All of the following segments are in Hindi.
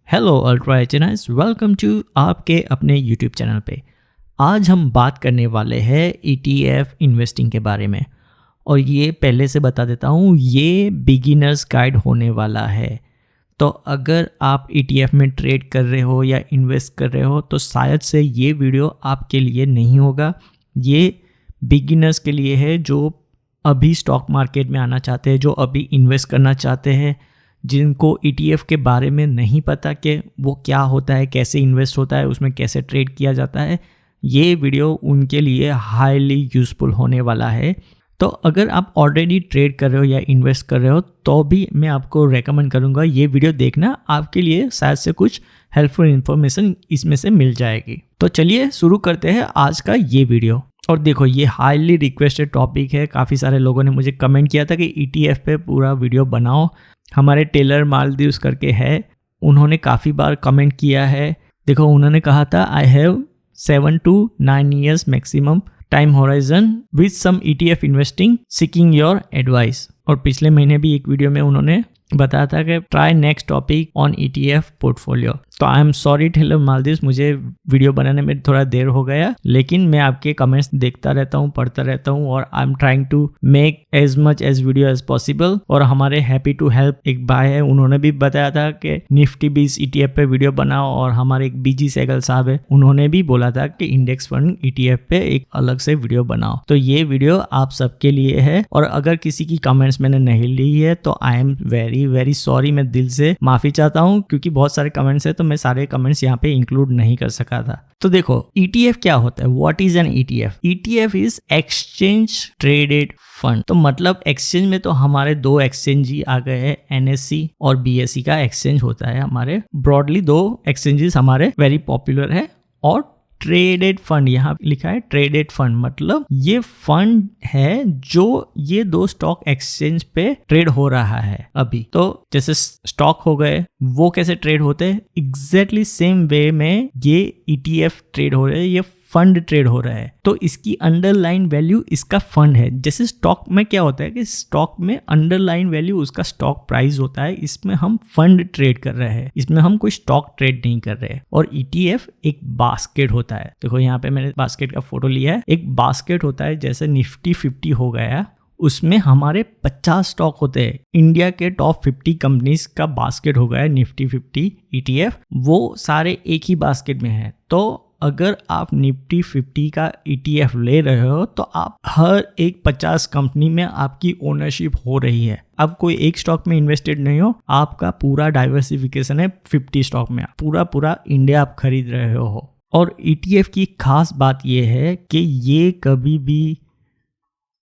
हेलो अल्ट्रा एचएनआईज, वेलकम टू आपके अपने यूट्यूब चैनल पे। आज हम बात करने वाले हैं ईटीएफ इन्वेस्टिंग के बारे में। और ये पहले से बता देता हूँ, ये बिगिनर्स गाइड होने वाला है। तो अगर आप ईटीएफ में ट्रेड कर रहे हो या इन्वेस्ट कर रहे हो तो शायद से ये वीडियो आपके लिए नहीं होगा। ये बिगिनर्स के लिए है जो अभी स्टॉक मार्केट में आना चाहते हैं, जो अभी इन्वेस्ट करना चाहते हैं, जिनको ईटीएफ के बारे में नहीं पता कि वो क्या होता है, कैसे इन्वेस्ट होता है, उसमें कैसे ट्रेड किया जाता है। ये वीडियो उनके लिए हाईली यूज़फुल होने वाला है। तो अगर आप ऑलरेडी ट्रेड कर रहे हो या इन्वेस्ट कर रहे हो तो भी मैं आपको रेकमेंड करूँगा ये वीडियो देखना, आपके लिए शायद से कुछ हेल्पफुल इन्फॉर्मेशन इसमें से मिल जाएगी। तो चलिए शुरू करते हैं आज का ये वीडियो। और देखो, ये हाईली रिक्वेस्टेड टॉपिक है। काफ़ी सारे लोगों ने मुझे कमेंट किया था कि ईटीएफ पे पूरा वीडियो बनाओ। हमारे टेलर मालदीव्स करके है, उन्होंने काफ़ी बार कमेंट किया है। देखो, उन्होंने कहा था I have 7 to 9 years maximum time horizon with some ETF investing seeking your advice. और पिछले महीने भी एक वीडियो में उन्होंने बताया था कि try next topic on ETF portfolio. तो I am sorry Taylor Maldives, मुझे वीडियो बनाने में थोड़ा देर हो गया, लेकिन मैं आपके कमेंट्स देखता रहता हूँ, पढ़ता रहता हूँ और I am trying to make as much as video as possible. और हमारे हैप्पी टू हेल्प एक भाई है, उन्होंने भी बताया था कि निफ्टी 20 ईटीएफ पे वीडियो बनाओ। और हमारे एक बीजी सहगल साहब है, उन्होंने भी बोला था कि इंडेक्स फंड ईटीएफ पे एक अलग से वीडियो बनाओ। तो ये वीडियो आप सबके लिए है। और अगर किसी की कमेंट्स मैंने नहीं ली है तो आई एम वेरी सॉरी, मैं दिल से माफी चाहता हूँ, क्योंकि बहुत सारे कमेंट्स है तो मैं सारे कमेंट्स यहाँ पे इंक्लूड नहीं कर सका था। तो देखो, ईटीएफ क्या होता है, what is an ETF? ETF is exchange traded fund. तो मतलब एक्सचेंज में तो हमारे दो एक्सचेंज ही आ गए हैं, एनएससी और बीएससी का एक्सचेंज होता है हमारे। ब्रॉडली दो एक्सचेंजेस हमारे वेरी पॉपुलर है। और ट्रेडेड फंड, यहाँ लिखा है ट्रेडेड फंड, मतलब ये फंड है जो ये दो स्टॉक एक्सचेंज पे ट्रेड हो रहा है अभी। तो जैसे स्टॉक हो गए, वो कैसे ट्रेड होते हैं, एग्जैक्टली सेम वे में ये ईटीएफ ट्रेड हो रहे हैं, ये फंड ट्रेड हो रहा है। तो इसकी अंडरलाइन वैल्यू इसका फंड है। जैसे स्टॉक में क्या होता है कि स्टॉक में अंडरलाइन वैल्यू उसका स्टॉक प्राइस होता है, इसमें हम फंड ट्रेड कर रहे हैं, इसमें हम कोई स्टॉक ट्रेड नहीं कर रहे हैं। और ईटीएफ एक बास्केट होता है। देखो, यहाँ पे मैंने बास्केट का फोटो लिया है। एक बास्केट होता है, जैसे निफ्टी 50 हो गया, उसमें हमारे 50 स्टॉक होते हैं। इंडिया के टॉप 50 कंपनीज का बास्केट हो गया निफ्टी 50 ईटीएफ, वो सारे एक ही बास्केट में है। तो अगर आप निफ्टी 50 का ईटीएफ ले रहे हो तो आप हर एक 50 कंपनी में आपकी ओनरशिप हो रही है। अब कोई एक स्टॉक में इन्वेस्टेड नहीं हो, आपका पूरा डाइवर्सिफिकेशन है 50 स्टॉक में, पूरा इंडिया आप खरीद रहे हो। और ईटीएफ की खास बात यह है कि ये कभी भी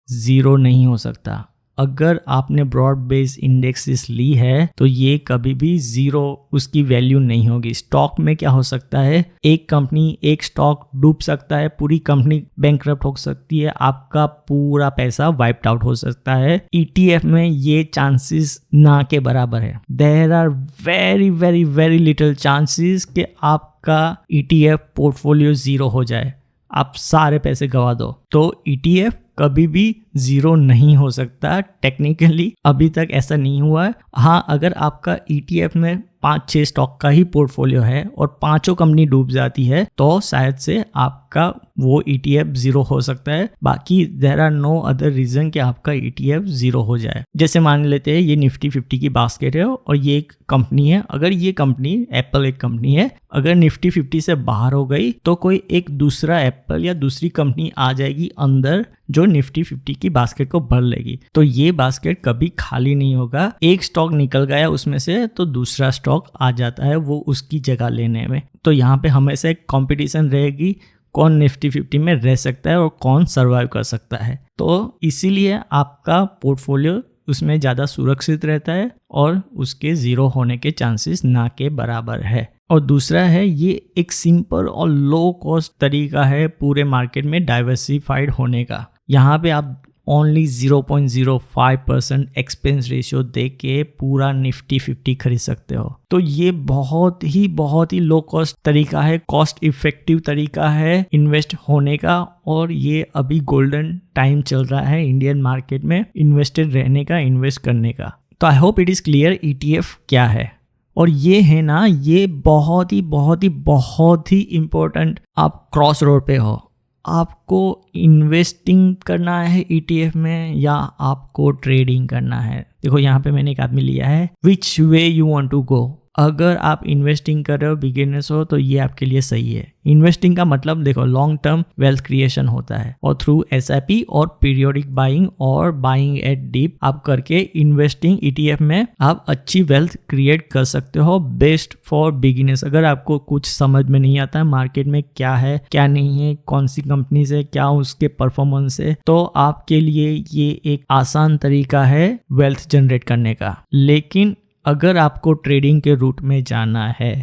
जीरो नहीं हो सकता। अगर आपने ब्रॉड बेस इंडेक्सेस ली है तो ये कभी भी जीरो उसकी वैल्यू नहीं होगी। स्टॉक में क्या हो सकता है, एक कंपनी, एक स्टॉक डूब सकता है, पूरी कंपनी बैंकरप्ट हो सकती है, आपका पूरा पैसा वाइप्ड आउट हो सकता है। ईटीएफ में ये चांसेस ना के बराबर है। There are very little chances कि आपका ईटीएफ पोर्टफोलियो जीरो हो जाए, आप सारे पैसे गवा दो। तो ईटीएफ कभी भी जीरो नहीं हो सकता। टेक्निकली अभी तक ऐसा नहीं हुआ है। हाँ, अगर आपका ईटीएफ में 5-6 स्टॉक का ही पोर्टफोलियो है और पांचों कंपनी डूब जाती है तो शायद से आपका वो ईटीएफ जीरो हो सकता है। बाकी there are no other reason कि आपका ईटीएफ जीरो हो जाए। जैसे मान लेते हैं ये निफ्टी 50 की बास्केट है और ये एक कंपनी है। अगर ये कंपनी, एप्पल एक कंपनी है, अगर निफ्टी 50 से बाहर हो गई तो कोई एक दूसरा एप्पल या दूसरी कंपनी आ जाएगी अंदर जो निफ्टी 50 की बास्केट को भर लेगी। तो ये बास्केट कभी खाली नहीं होगा। एक स्टॉक निकल गया उसमें से तो दूसरा स्टॉक आ जाता है वो उसकी जगह लेने में। तो यहाँ पे हमेशा एक कंपटीशन रहेगी, कौन निफ्टी 50 में रह सकता है और कौन सर्वाइव कर सकता है। तो इसीलिए आपका पोर्टफोलियो उसमें ज़्यादा सुरक्षित रहता है और उसके ज़ीरो होने के चांसेस ना के बराबर है। और दूसरा है, ये एक सिंपल और लो कॉस्ट तरीका है पूरे मार्केट में डाइवर्सिफाइड होने का। यहाँ पे आप ओनली 0.05% एक्सपेंस रेशियो दे के पूरा निफ्टी 50 खरीद सकते हो। तो ये बहुत ही लो कॉस्ट तरीका है, कॉस्ट इफेक्टिव तरीका है इन्वेस्ट होने का। और ये अभी गोल्डन टाइम चल रहा है इंडियन मार्केट में इन्वेस्टेड रहने का, इन्वेस्ट करने का। तो I hope it is clear ETF क्या है, और ये है ना, ये बहुत ही बहुत ही बहुत ही इम्पोर्टेंट। आप क्रॉस रोड पे हो, आपको इन्वेस्टिंग करना है ETF में या आपको ट्रेडिंग करना है। देखो यहाँ पे मैंने एक आदमी लिया है, which way you want to go. अगर आप इन्वेस्टिंग कर रहे हो, बिगिनर्स हो, तो ये आपके लिए सही है। इन्वेस्टिंग का मतलब देखो लॉन्ग टर्म वेल्थ क्रिएशन होता है, और थ्रू SIP और पीरियोडिक बाइंग और बाइंग एट डीप आप करके इन्वेस्टिंग ETF में आप अच्छी वेल्थ क्रिएट कर सकते हो। Best for beginners. अगर आपको कुछ समझ में नहीं आता है मार्केट में क्या है क्या नहीं है, कौन सी कंपनी से क्या उसके परफॉर्मेंस है, तो आपके लिए ये एक आसान तरीका है वेल्थ जनरेट करने का। लेकिन अगर आपको ट्रेडिंग के रूट में जाना है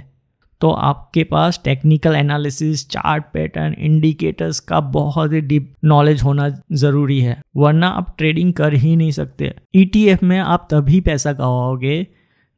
तो आपके पास technical analysis, chart pattern, indicators का बहुत ही डीप नॉलेज होना ज़रूरी है, वरना आप ट्रेडिंग कर ही नहीं सकते। ETF में आप तभी पैसा गवाओगे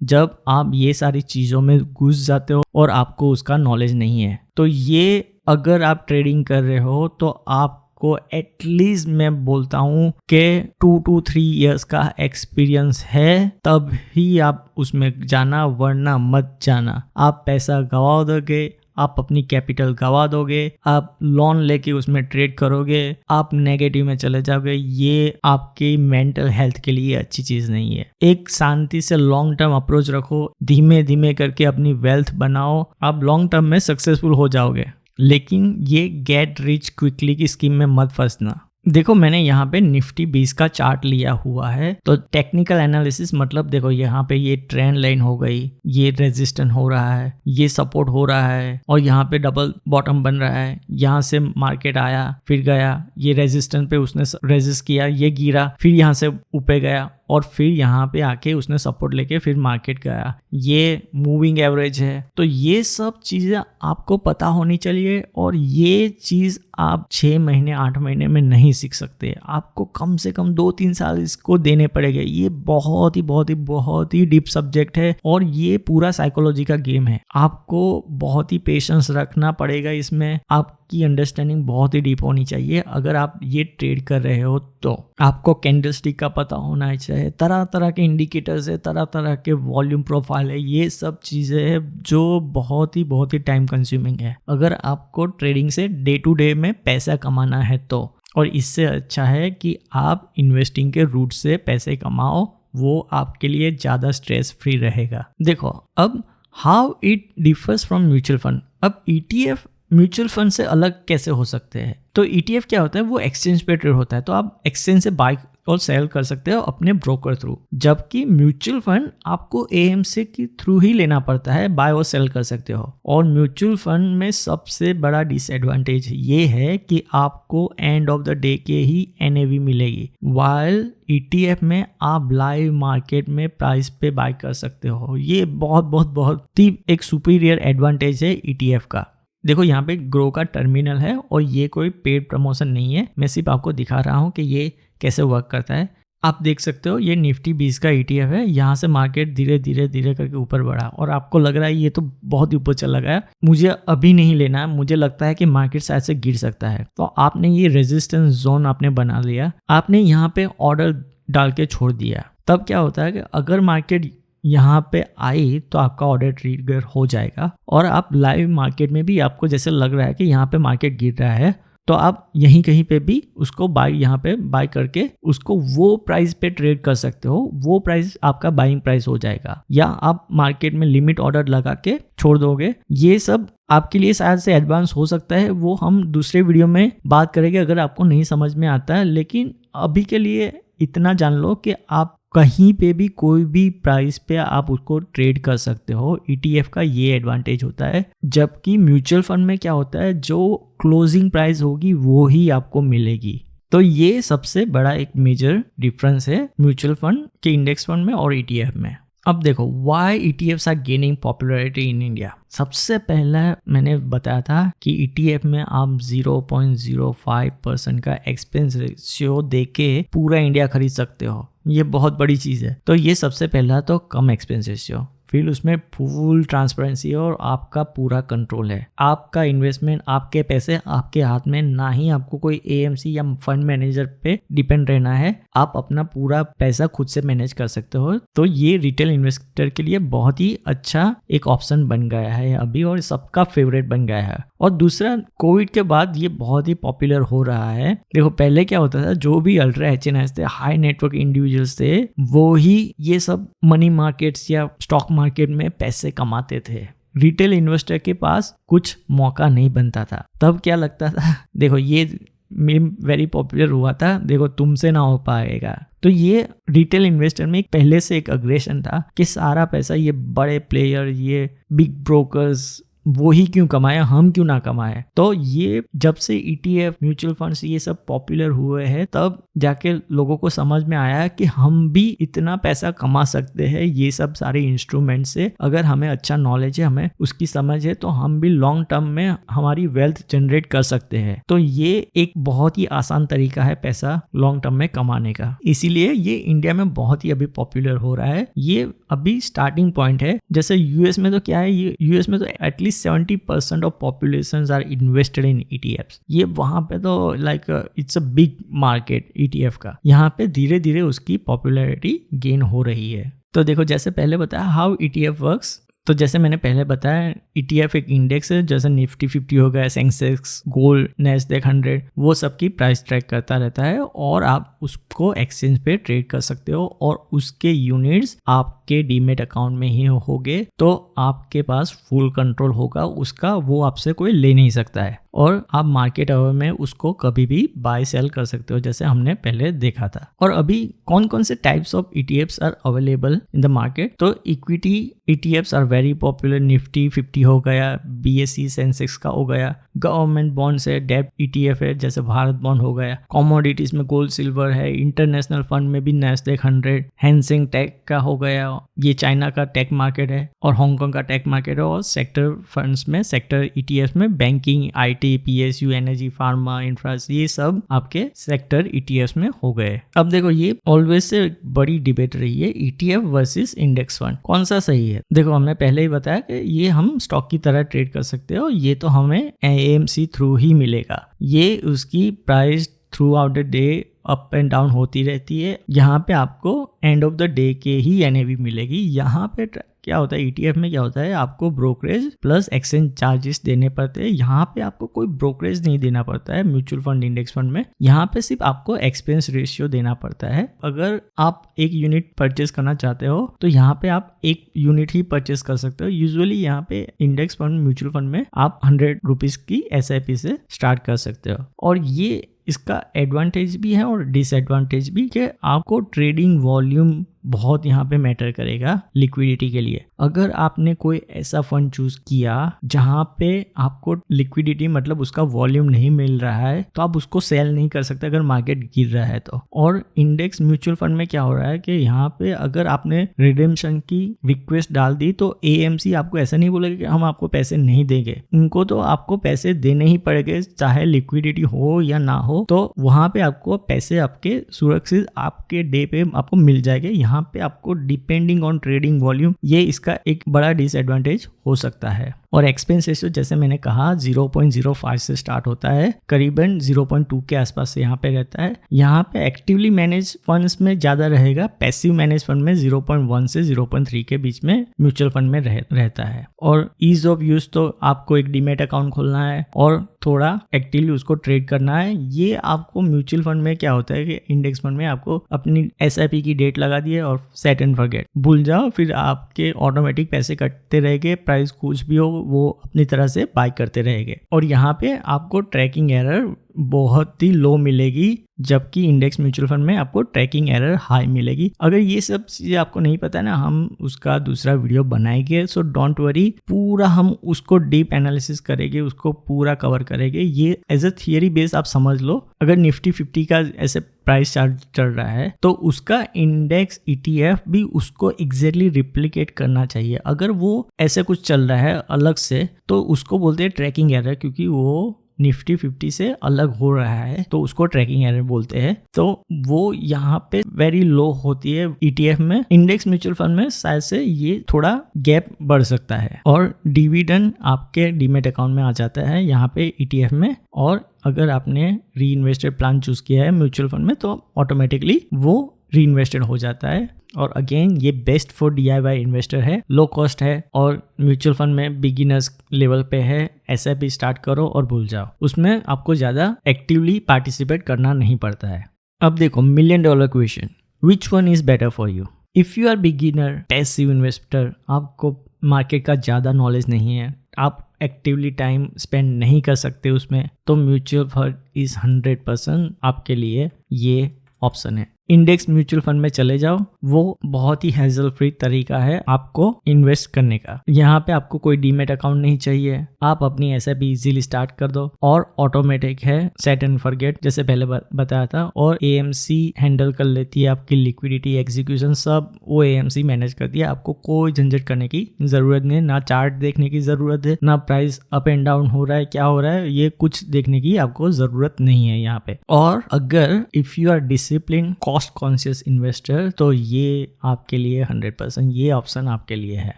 जब आप ये सारी चीज़ों में घुस जाते हो और आपको उसका नॉलेज नहीं है। तो ये अगर आप ट्रेडिंग कर रहे हो तो आप को एटलीस्ट मैं बोलता हूँ कि 2 to 3 years का एक्सपीरियंस है, तब ही आप उसमें जाना, वरना मत जाना। आप पैसा गवा दोगे, आप अपनी कैपिटल गवा दोगे, आप लोन लेके उसमें ट्रेड करोगे, आप नेगेटिव में चले जाओगे। ये आपकी मेंटल हेल्थ के लिए अच्छी चीज़ नहीं है। एक शांति से लॉन्ग टर्म अप्रोच रखो, धीमे धीमे करके अपनी वेल्थ बनाओ, आप लॉन्ग टर्म में सक्सेसफुल हो जाओगे। लेकिन ये गेट रिच क्विकली की स्कीम में मत फंसना। देखो मैंने यहाँ पे निफ्टी 20 का चार्ट लिया हुआ है, तो टेक्निकल एनालिसिस मतलब देखो यहाँ पे ये ट्रेंड लाइन हो गई, ये रेजिस्टेंस हो रहा है, ये सपोर्ट हो रहा है, और यहाँ पे डबल बॉटम बन रहा है। यहाँ से मार्केट आया, फिर गया, ये रेजिस्टेंस पे उसने रेजिस्ट किया, ये गिरा, फिर यहाँ से ऊपर गया, और फिर यहाँ पे आके उसने सपोर्ट लेके फिर मार्केट गया। ये मूविंग एवरेज है। तो ये सब चीज़ें आपको पता होनी चाहिए, और ये चीज़ आप 6 महीने 8 महीने में नहीं सीख सकते। आपको कम से कम 2-3 साल इसको देने पड़ेंगे। ये बहुत ही बहुत ही बहुत ही डीप सब्जेक्ट है, और ये पूरा साइकोलॉजी का गेम है। आपको बहुत ही पेशेंस रखना पड़ेगा इसमें। आपकी अंडरस्टैंडिंग बहुत ही डीप होनी चाहिए। अगर आप ये ट्रेड कर रहे हो तो आपको कैंडलस्टिक का पता होना चाहिए, तरह तरह के इंडिकेटर्स है, तरह तरह के वॉल्यूम प्रोफाइल है, ये सब चीज़ें हैं जो बहुत ही टाइम कंज्यूमिंग है। अगर आपको ट्रेडिंग से डे टू डे में पैसा कमाना है तो, और इससे अच्छा है कि आप इन्वेस्टिंग के रूट से पैसे कमाओ, वो आपके लिए ज़्यादा स्ट्रेस फ्री रहेगा। देखो अब how it differs from mutual fund. अब ETF म्यूचुअल फंड से अलग कैसे हो सकते हैं? तो ETF क्या होता है, वो एक्सचेंज पे ट्रेड होता है, तो आप एक्सचेंज से बाय और सेल कर सकते हो अपने ब्रोकर थ्रू। जबकि म्यूचुअल फंड आपको AMC के थ्रू ही लेना पड़ता है, बाय और सेल कर सकते हो। और म्यूचुअल फंड में सबसे बड़ा डिसएडवांटेज ये है कि आपको एंड ऑफ द डे के ही NAV मिलेगी, वाइल ETF में आप लाइव मार्केट में प्राइस पे बाय कर सकते हो। ये बहुत ही एक सुपीरियर एडवांटेज है ETF का। देखो यहाँ पे ग्रो का टर्मिनल है, और ये कोई पेड प्रमोशन नहीं है, मैं सिर्फ आपको दिखा रहा हूँ कि ये कैसे वर्क करता है। आप देख सकते हो ये निफ्टी 20 का ETF है। यहाँ से मार्केट धीरे धीरे करके ऊपर बढ़ा, और आपको लग रहा है ये तो बहुत ही ऊपर चला गया, मुझे अभी नहीं लेना है, मुझे लगता है कि मार्केट शायद से गिर सकता है। तो आपने ये रेजिस्टेंस जोन आपने बना लिया, आपने यहाँ पे ऑर्डर डाल के छोड़ दिया। तब क्या होता है कि अगर मार्केट यहाँ पे आई तो आपका ऑर्डर ट्रिगर हो जाएगा, और आप लाइव मार्केट में भी आपको जैसे लग रहा है कि यहाँ पे मार्केट गिर रहा है, तो आप यहीं कहीं पे भी उसको यहाँ पे बाय करके उसको वो प्राइस पे ट्रेड कर सकते हो। वो प्राइस आपका बाइंग प्राइस हो जाएगा, या आप मार्केट में लिमिट ऑर्डर लगा के छोड़ दोगे। ये सब आपके लिए शायद से एडवांस हो सकता है, वो हम दूसरे वीडियो में बात करेंगे अगर आपको नहीं समझ में आता है। लेकिन अभी के लिए इतना जान लो कि आप कहीं पे भी कोई भी प्राइस पे आप उसको ट्रेड कर सकते हो। ETF का ये एडवांटेज होता है। जबकि म्यूचुअल फंड में क्या होता है, जो क्लोजिंग प्राइस होगी वो ही आपको मिलेगी। तो ये सबसे बड़ा एक मेजर डिफरेंस है म्यूचुअल फंड के इंडेक्स फंड में और ETF में। अब देखो why ETFs are gaining popularity in India. सबसे पहला मैंने बताया था कि ETF में आप 0.05% का एक्सपेंस रेशियो देके पूरा इंडिया खरीद सकते हो। ये बहुत बड़ी चीज़ है। तो ये सबसे पहला तो कम एक्सपेंस रेशियो। फिर उसमें फुल ट्रांसपेरेंसी है और आपका पूरा कंट्रोल है। आपका इन्वेस्टमेंट, आपके पैसे आपके हाथ में, ना ही आपको कोई एएमसी या फंड मैनेजर पे डिपेंड रहना है। आप अपना पूरा पैसा खुद से मैनेज कर सकते हो। तो ये रिटेल इन्वेस्टर के लिए बहुत ही अच्छा एक ऑप्शन बन गया है अभी और सबका फेवरेट बन गया है। और दूसरा, कोविड के बाद ये बहुत ही पॉपुलर हो रहा है। देखो पहले क्या होता था, जो भी अल्ट्रा एचएनआईस थे, हाई नेटवर्क इंडिविजुअल्स थे, वो ही ये सब मनी मार्केट्स या स्टॉक मार्केट में पैसे कमाते थे। रिटेल इन्वेस्टर के पास कुछ मौका नहीं बनता था। तब क्या लगता था, देखो ये मीम वेरी पॉपुलर हुआ था, देखो तुमसे ना हो पाएगा। तो ये रिटेल इन्वेस्टर में पहले से एक अग्रेशन था कि सारा पैसा ये बड़े प्लेयर, ये बिग ब्रोकर्स, वो ही क्यों कमाए, हम क्यों ना कमाए। तो ये जब से ETF, म्यूचुअल फंड्स ये सब पॉपुलर हुए हैं, तब जाके लोगों को समझ में आया कि हम भी इतना पैसा कमा सकते हैं ये सब सारे इंस्ट्रूमेंट से। अगर हमें अच्छा नॉलेज है, हमें उसकी समझ है, तो हम भी लॉन्ग टर्म में हमारी वेल्थ जनरेट कर सकते हैं। तो ये एक बहुत ही आसान तरीका है पैसा लॉन्ग टर्म में कमाने का। इसीलिए ये इंडिया में बहुत ही अभी पॉपुलर हो रहा है। ये अभी स्टार्टिंग पॉइंट है। जैसे यूएस में तो क्या है, यूएस में तो at least 70% of population are invested in ETFs। ये वहां पे तो like it's a big market ETF का। यहाँ पे धीरे धीरे उसकी पॉपुलैरिटी गेन हो रही है। तो देखो जैसे पहले बताया हाउ ETF वर्क्स, तो जैसे मैंने पहले बताया ETF एक इंडेक्स है, जैसे निफ्टी 50 हो गया, सेंसेक्स, गोल्ड, नैस्डैक 100, वो सबकी प्राइस ट्रैक करता रहता है और आप उसको एक्सचेंज पे ट्रेड कर सकते हो और उसके यूनिट्स आपके डीमेट अकाउंट में ही होंगे। तो आपके पास फुल कंट्रोल होगा उसका, वो आपसे कोई ले नहीं सकता है और आप मार्केट आवर में उसको कभी भी बाय सेल कर सकते हो, जैसे हमने पहले देखा था। और अभी कौन कौन से types of ETFs are available in the market, तो equity ETFs are very popular. Nifty 50 हो गया, BSE सेंसेक्स का हो गया, गवर्नमेंट बॉन्ड्स है, डेब्ट ETF है जैसे भारत बॉन्ड हो गया, कमोडिटीज में गोल्ड सिल्वर है, इंटरनेशनल फंड में भी नैस्डैक 100, हैंसिंग टेक का हो गया, ये चाइना का टेक मार्केट है और हांगकांग का टेक मार्केट है। और सेक्टर फंड्स में, सेक्टर ETFs में banking, IT, PSU, energy, pharma, infra, ये सब आपके सेक्टर ETFs में हो गए। अब देखो ये ऑलवेज से बड़ी डिबेट रही है, ETF वर्सेस इंडेक्स फंड, कौन सा सही है। देखो हमने पहले ही बताया कि ये हम स्टॉक की तरह ट्रेड कर सकते हो, ये तो हमें AMC थ्रू ही मिलेगा। ये उसकी price through out the day up and down होती रहती है। यहाँ पे आपको एंड ऑफ द डे के ही NAV मिलेगी। यहाँ पे क्या होता है, ETF में क्या होता है, आपको ब्रोकरेज प्लस एक्सचेंज चार्जेस देने पड़ते हैं। यहाँ पे आपको कोई ब्रोकरेज नहीं देना पड़ता है म्यूचुअल फंड, इंडेक्स फंड में। यहाँ पे सिर्फ आपको एक्सपेंस रेशियो देना पड़ता है। अगर आप एक यूनिट परचेस करना चाहते हो तो यहाँ पे आप एक यूनिट ही परचेस कर सकते हो। यूजुअली यहाँ पे इंडेक्स फंड, म्यूचुअल फंड में आप 100 रुपीज की SIP से स्टार्ट कर सकते हो। और ये इसका एडवांटेज भी है और डिसएडवांटेज भी कि आपको ट्रेडिंग वॉल्यूम बहुत यहाँ पे मैटर करेगा लिक्विडिटी के लिए। अगर आपने कोई ऐसा फंड चूज किया जहाँ पे आपको लिक्विडिटी मतलब उसका वॉल्यूम नहीं मिल रहा है, तो आप उसको सेल नहीं कर सकते अगर मार्केट गिर रहा है तो। और इंडेक्स म्यूचुअल फंड में क्या हो रहा है कि यहाँ पे अगर आपने रिडेम्पशन की रिक्वेस्ट डाल दी तो AMC आपको ऐसा नहीं बोलेगा कि हम आपको पैसे नहीं देंगे, उनको तो आपको पैसे देने ही पड़ेंगे, चाहे लिक्विडिटी हो या ना हो। तो वहां पे आपको पैसे आपके सुरक्षित आपके डे पे आपको मिल जाएंगे। यहाँ पे आपको डिपेंडिंग ऑन ट्रेडिंग वॉल्यूम, ये इसका एक बड़ा डिसएडवांटेज हो सकता है। और एक्सपेंस रेशियो जैसे मैंने कहा 0.05 से स्टार्ट होता है, करीबन 0.2 के आसपास से यहाँ पे रहता है। यहाँ पे एक्टिवली मैनेज फंड्स में ज्यादा रहेगा, पैसिव मैनेज फंड में 0.1 से 0.3 के बीच में म्यूचुअल फंड में रहता है। और ईज ऑफ यूज तो आपको एक डीमेट अकाउंट खोलना है और थोड़ा एक्टिवली उसको ट्रेड करना है। ये आपको म्यूचुअल फंड में क्या होता है कि इंडेक्स फंड में आपको अपनी SIP की डेट लगा दी है और सेट एंड फॉरगेट, भूल जाओ, फिर आपके ऑटोमेटिक पैसे कटते रहेंगे, प्राइस कुछ भी हो वो अपनी तरह से बाय करते रहेंगे। और यहाँ पे आपको ट्रैकिंग एरर बहुत ही लो मिलेगी, जबकि इंडेक्स म्यूचुअल फंड में आपको ट्रैकिंग एरर हाई मिलेगी। अगर ये सब चीजें आपको नहीं पता है ना, हम उसका दूसरा वीडियो बनाएंगे, सो डोंट वरी, पूरा हम उसको डीप एनालिसिस करेंगे, उसको पूरा कवर करेंगे। ये एज अ थियरी बेस आप समझ लो, अगर निफ्टी 50 का ऐसे प्राइस चार्ट चल रहा है तो उसका इंडेक्स ETF भी उसको एग्जैक्टली रिप्लिकेट करना चाहिए। अगर वो ऐसे कुछ चल रहा है अलग से तो उसको बोलते हैं ट्रैकिंग एरर, क्योंकि वो निफ्टी 50 से अलग हो रहा है तो उसको ट्रैकिंग एरर बोलते हैं। तो वो यहाँ पे वेरी लो होती है ETF में। इंडेक्स म्यूचुअल फंड में शायद से ये थोड़ा गैप बढ़ सकता है और डिविडेंड आपके डीमेट अकाउंट में आ जाता है यहाँ पे ETF में। और अगर आपने री इन्वेस्टेड प्लान चूज किया है म्यूचुअल फंड में तो ऑटोमेटिकली वो री इन्वेस्टेड हो जाता है। और अगेन ये बेस्ट फॉर DIY इन्वेस्टर है, लो कॉस्ट है और म्यूचुअल फंड में बिगिनर्स लेवल पे है। SIP स्टार्ट करो और भूल जाओ, उसमें आपको ज़्यादा एक्टिवली पार्टिसिपेट करना नहीं पड़ता है। अब देखो $1,000,000 question, which one is better for you? If you are beginner passive investor, आपको मार्केट का ज़्यादा नॉलेज नहीं है, आप एक्टिवली टाइम स्पेंड नहीं कर सकते उसमें, तो म्यूचुअल फंड इज़ 100% आपके लिए ये ऑप्शन है। इंडेक्स म्यूचुअल फंड में चले जाओ, वो बहुत ही हैजल फ्री तरीका है आपको इन्वेस्ट करने का। यहाँ पे आपको कोई डीमेट अकाउंट नहीं चाहिए, आप अपनी SIP इजीली स्टार्ट कर दो और ऑटोमेटिक है, सेट एंड फॉरगेट जैसे पहले बताया था। और AMC हैंडल कर लेती है आपकी लिक्विडिटी, एग्जीक्यूशन सब वो AMC मैनेज करती है। आपको कोई झंझट करने की जरूरत नहीं है, ना चार्ट देखने की जरूरत है, ना प्राइस अप एंड डाउन हो रहा है क्या हो रहा है, ये कुछ देखने की आपको जरूरत नहीं है यहाँ पे। और अगर if you are discipline cost conscious investor तो ये आपके लिए 100% ये ऑप्शन आपके लिए है।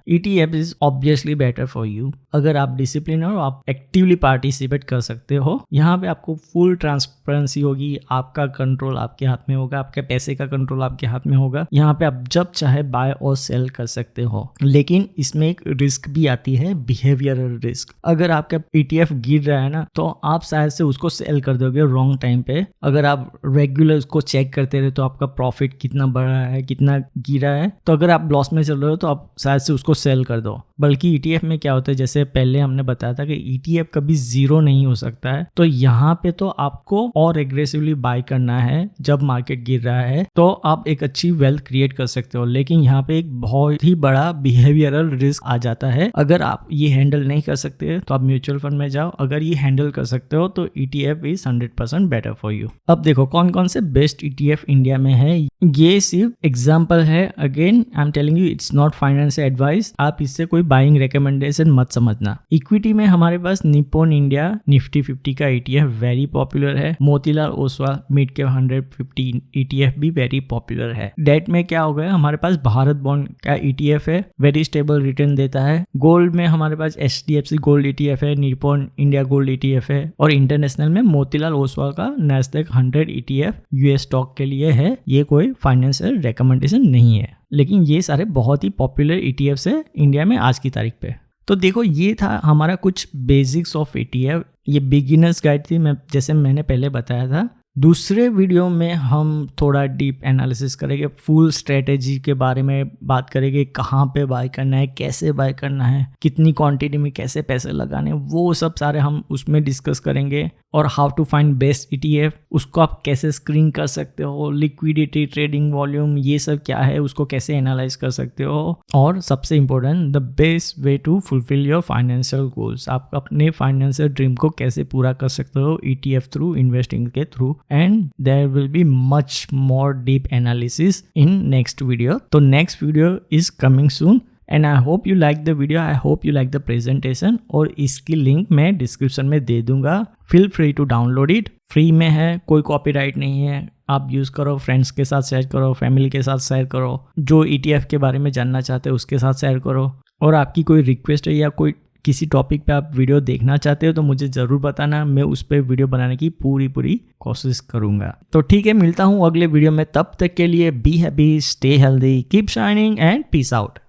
ETF is obviously better for you. अगर आप डिसिप्लिन हो, आप एक्टिवली पार्टिसिपेट कर सकते हो। यहाँ पे आपको फुल ट्रांसपेरेंसी होगी, आपका कंट्रोल आपके हाथ में होगा, आपके पैसे का कंट्रोल आपके हाथ में होगा। यहाँ पे आप जब चाहे बाय और सेल कर सकते हो। लेकिन इसमें एक रिस्क भी आती है, बिहेवियरल रिस्क। अगर आपका ETF गिर रहा है ना तो आप शायद से उसको सेल कर दोगे रॉन्ग टाइम पे। अगर आप रेगुलर उसको चेक करते रहे तो आपका प्रॉफिट कितना बढ़ा है, कितना गिरा है, तो अगर आप लॉस में चल रहे हो तो आप शायद से उसको सेल कर दो। बल्कि ETF में क्या होता है, जैसे पहले हमने बताया था कि ETF कभी जीरो नहीं हो सकता है, तो यहाँ पे तो आपको और एग्रेसिवली बाय करना है। जब मार्केट गिर रहा है तो आप एक अच्छी वेल्थ क्रिएट कर सकते हो, लेकिन यहाँ पे एक बहुत ही बड़ा बिहेवियरल रिस्क आ जाता है। अगर आप ये हैंडल नहीं कर सकते तो आप म्यूचुअल फंड में जाओ, अगर ये हैंडल कर सकते हो तो ETF is 100% better for you. अब देखो कौन कौन से बेस्ट ETF इंडिया में है, ये सिर्फ एग्जाम्पल है। Again I am telling you, it's not financial advice, आप इससे कोई बाइंग रिकमेंडेशन मत समझना। इक्विटी में हमारे पास निप्पॉन इंडिया निफ्टी 50 का ETF वेरी पॉपुलर है। मोतीलाल ओसवाल मिड के 150 ETF भी वेरी पॉपुलर है। डेट में क्या हो गया, हमारे पास भारत बॉन्ड का ETF है, वेरी स्टेबल रिटर्न देता है। गोल्ड में हमारे पास HDFC गोल्ड ETF है, निप्पॉन इंडिया गोल्ड ETF है। और इंटरनेशनल में मोतीलाल ओसवाल का नैस्डैक 100 ETF US स्टॉक के लिए है। ये कोई फाइनेंशियल रिकमेंडेशन नहीं है, लेकिन ये सारे बहुत ही पॉपुलर ETFs है इंडिया में आज की तारीख पे। तो देखो ये था हमारा कुछ बेसिक्स ऑफ ETF। ये बिगिनर्स गाइड थी, जैसे मैंने पहले बताया था। दूसरे वीडियो में हम थोड़ा डीप एनालिसिस करेंगे, फुल स्ट्रेटेजी के बारे में बात करेंगे, कहाँ पे बाय करना है, कैसे बाय करना है, कितनी क्वांटिटी में कैसे पैसे लगाने, वो सब सारे हम उसमें डिस्कस करेंगे। और how to find best ETF, उसको आप कैसे स्क्रीन कर सकते हो, लिक्विडिटी, ट्रेडिंग वॉल्यूम, ये सब क्या है, उसको कैसे एनालाइज कर सकते हो। और सबसे important, the best way to fulfil your financial goals, आप अपने फाइनेंशियल ड्रीम को कैसे पूरा कर सकते हो ETF थ्रू, इन्वेस्टिंग के through. And there will be much more deep analysis in next video. So next video is coming soon and I hope you like the video. I hope you like the presentation और इसकी लिंक मैं डिस्क्रिप्शन में दे दूंगा। Feel free to download it. Free में है, कोई कॉपीराइट नहीं है, आप यूज़ करो, फ्रेंड्स के साथ शेयर करो, फैमिली के साथ शेयर करो, जो ETF के बारे में जानना चाहते हो उसके साथ शेयर करो। और आपकी कोई रिक्वेस्ट है या कोई किसी टॉपिक पे आप वीडियो देखना चाहते हो तो मुझे ज़रूर बताना, मैं उस पर वीडियो बनाने की पूरी कोशिश करूंगा। तो ठीक है, मिलता हूँ अगले वीडियो में, तब तक के लिए be happy, stay healthy, keep shining and peace out.